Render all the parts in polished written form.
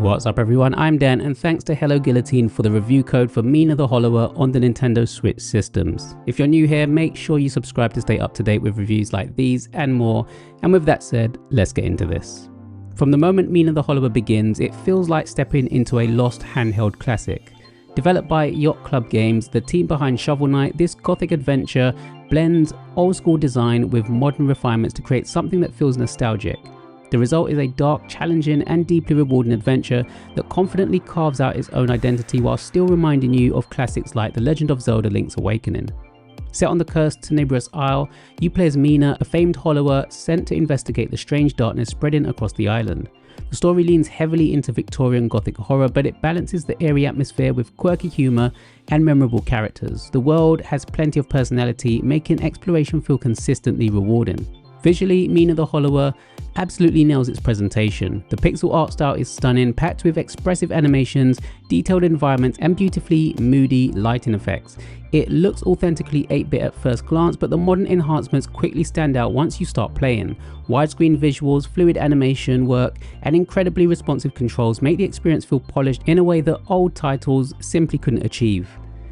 What's up everyone, I'm Dan and thanks to Hello Guillotine for the review code for Mina the Hollower on the Nintendo Switch systems. If you're new here, make sure you subscribe to stay up to date with reviews like these and more, and with that said, let's get into this. From the moment Mina the Hollower begins, it feels like stepping into a lost handheld classic. Developed by Yacht Club Games, the team behind Shovel Knight, this gothic adventure blends old school design with modern refinements to create something that feels nostalgic. The result is a dark, challenging and deeply rewarding adventure that confidently carves out its own identity while still reminding you of classics like The Legend of Zelda: Link's Awakening. Set on the cursed Tenebrous Isle, you play as Mina, a famed hollower sent to investigate the strange darkness spreading across the island. The story leans heavily into Victorian Gothic horror, but it balances the eerie atmosphere with quirky humour and memorable characters. The world has plenty of personality, making exploration feel consistently rewarding. Visually, Mina the Hollower absolutely nails its presentation. The pixel art style is stunning, packed with expressive animations, detailed environments and beautifully moody lighting effects. It looks authentically 8-bit at first glance, but the modern enhancements quickly stand out once you start playing. Widescreen visuals, fluid animation work and incredibly responsive controls make the experience feel polished in a way that old titles simply couldn't achieve.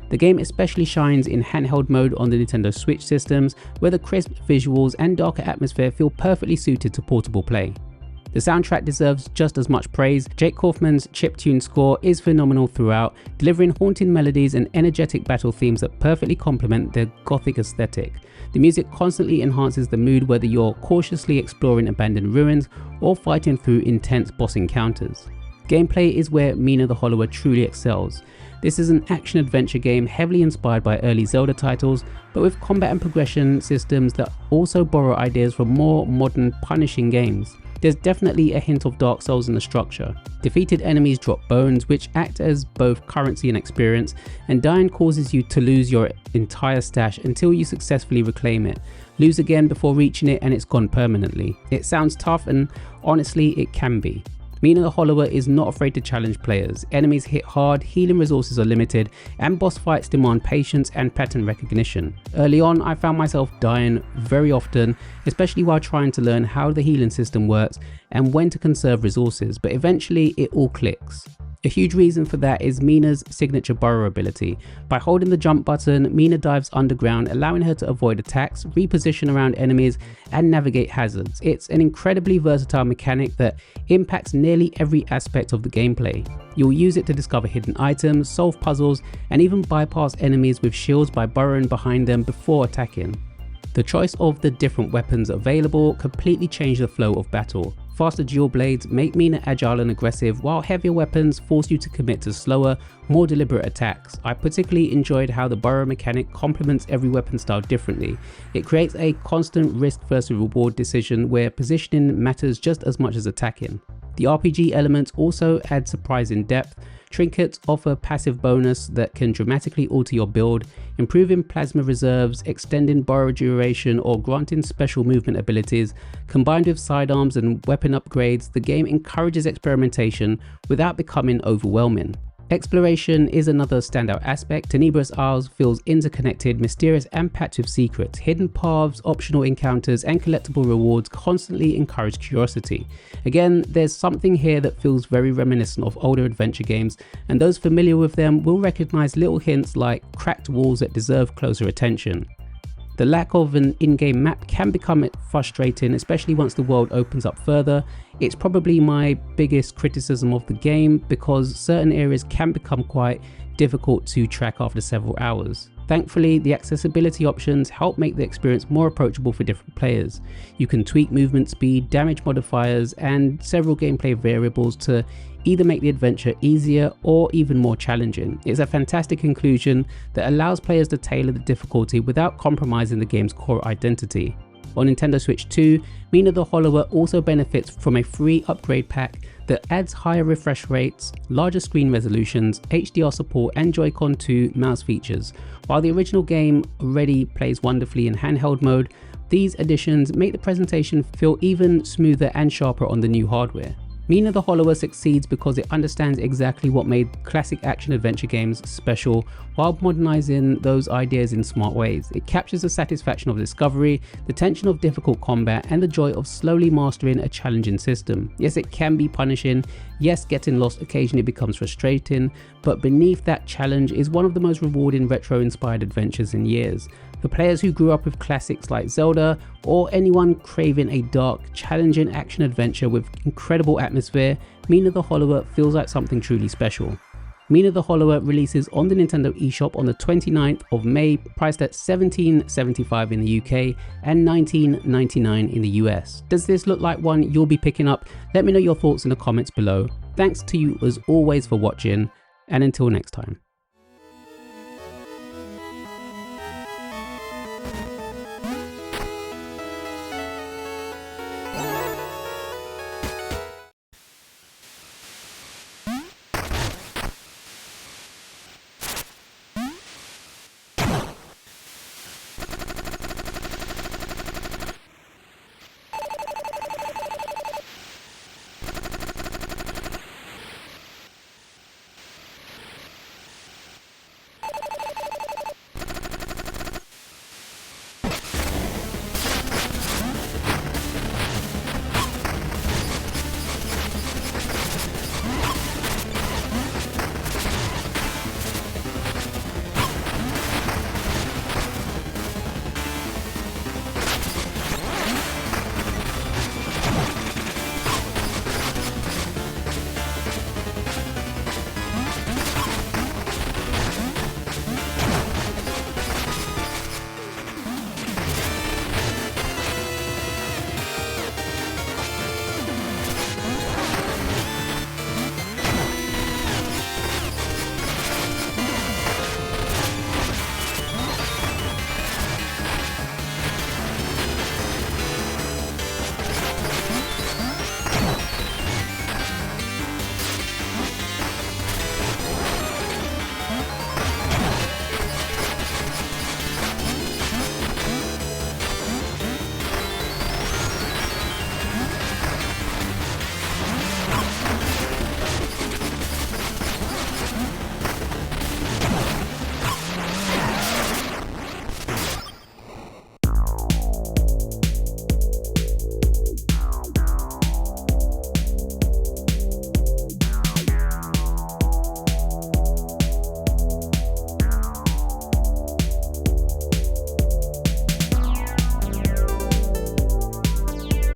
The game especially shines in handheld mode on the Nintendo Switch systems, where the crisp visuals and darker atmosphere feel perfectly suited to portable play. The soundtrack deserves just as much praise. Jake Kaufman's chiptune score is phenomenal throughout, delivering haunting melodies and energetic battle themes that perfectly complement their gothic aesthetic. The music constantly enhances the mood whether you're cautiously exploring abandoned ruins or fighting through intense boss encounters. Gameplay is where Mina the Hollower truly excels. This is an action-adventure game heavily inspired by early Zelda titles, but with combat and progression systems that also borrow ideas from more modern punishing games. There's definitely a hint of Dark Souls in the structure. Defeated enemies drop bones, which act as both currency and experience, and dying causes you to lose your entire stash until you successfully reclaim it. Lose again before reaching it and it's gone permanently. It sounds tough and honestly it can be. Mina the Hollower is not afraid to challenge players. Enemies hit hard, healing resources are limited, and boss fights demand patience and pattern recognition. Early on, I found myself dying very often, especially while trying to learn how the healing system works and when to conserve resources, but eventually it all clicks. A huge reason for that is Mina's signature burrow ability. By holding the jump button, Mina dives underground, allowing her to avoid attacks, reposition around enemies, and navigate hazards. It's an incredibly versatile mechanic that impacts nearly every aspect of the gameplay. You'll use it to discover hidden items, solve puzzles, and even bypass enemies with shields by burrowing behind them before attacking. The choice of the different weapons available completely changed the flow of battle. Faster dual blades make Mina agile and aggressive, while heavier weapons force you to commit to slower, more deliberate attacks. I particularly enjoyed how the burrow mechanic complements every weapon style differently. It creates a constant risk versus reward decision where positioning matters just as much as attacking. The RPG elements also add surprising depth. Trinkets offer passive bonus that can dramatically alter your build, improving plasma reserves, extending burrow duration, or granting special movement abilities. Combined with sidearms and weapon upgrades, the game encourages experimentation without becoming overwhelming. Exploration is another standout aspect. Tenebrous Isles feels interconnected, mysterious and packed with secrets. Hidden paths, optional encounters and collectible rewards constantly encourage curiosity. Again, there's something here that feels very reminiscent of older adventure games, and those familiar with them will recognize little hints like cracked walls that deserve closer attention. The lack of an in-game map can become frustrating, especially once the world opens up further. It's probably my biggest criticism of the game because certain areas can become quite difficult to track after several hours. Thankfully, the accessibility options help make the experience more approachable for different players. You can tweak movement speed, damage modifiers, and several gameplay variables to either make the adventure easier or even more challenging. It's a fantastic inclusion that allows players to tailor the difficulty without compromising the game's core identity. On Nintendo Switch 2, Mina the Hollower also benefits from a free upgrade pack that adds higher refresh rates, larger screen resolutions, HDR support and Joy-Con 2 mouse features. While the original game already plays wonderfully in handheld mode, these additions make the presentation feel even smoother and sharper on the new hardware. Mina the Hollower succeeds because it understands exactly what made classic action-adventure games special while modernizing those ideas in smart ways. It captures the satisfaction of discovery, the tension of difficult combat, and the joy of slowly mastering a challenging system. Yes, it can be punishing. Yes, getting lost occasionally becomes frustrating, but beneath that challenge is one of the most rewarding retro-inspired adventures in years. For players who grew up with classics like Zelda, or anyone craving a dark, challenging action-adventure with incredible atmosphere, Mina the Hollower feels like something truly special. Mina the Hollower releases on the Nintendo eShop on the 29th of May, priced at $17.75 in the UK and $19.99 in the US. Does this look like one you'll be picking up? Let me know your thoughts in the comments below. Thanks to you as always for watching, and until next time.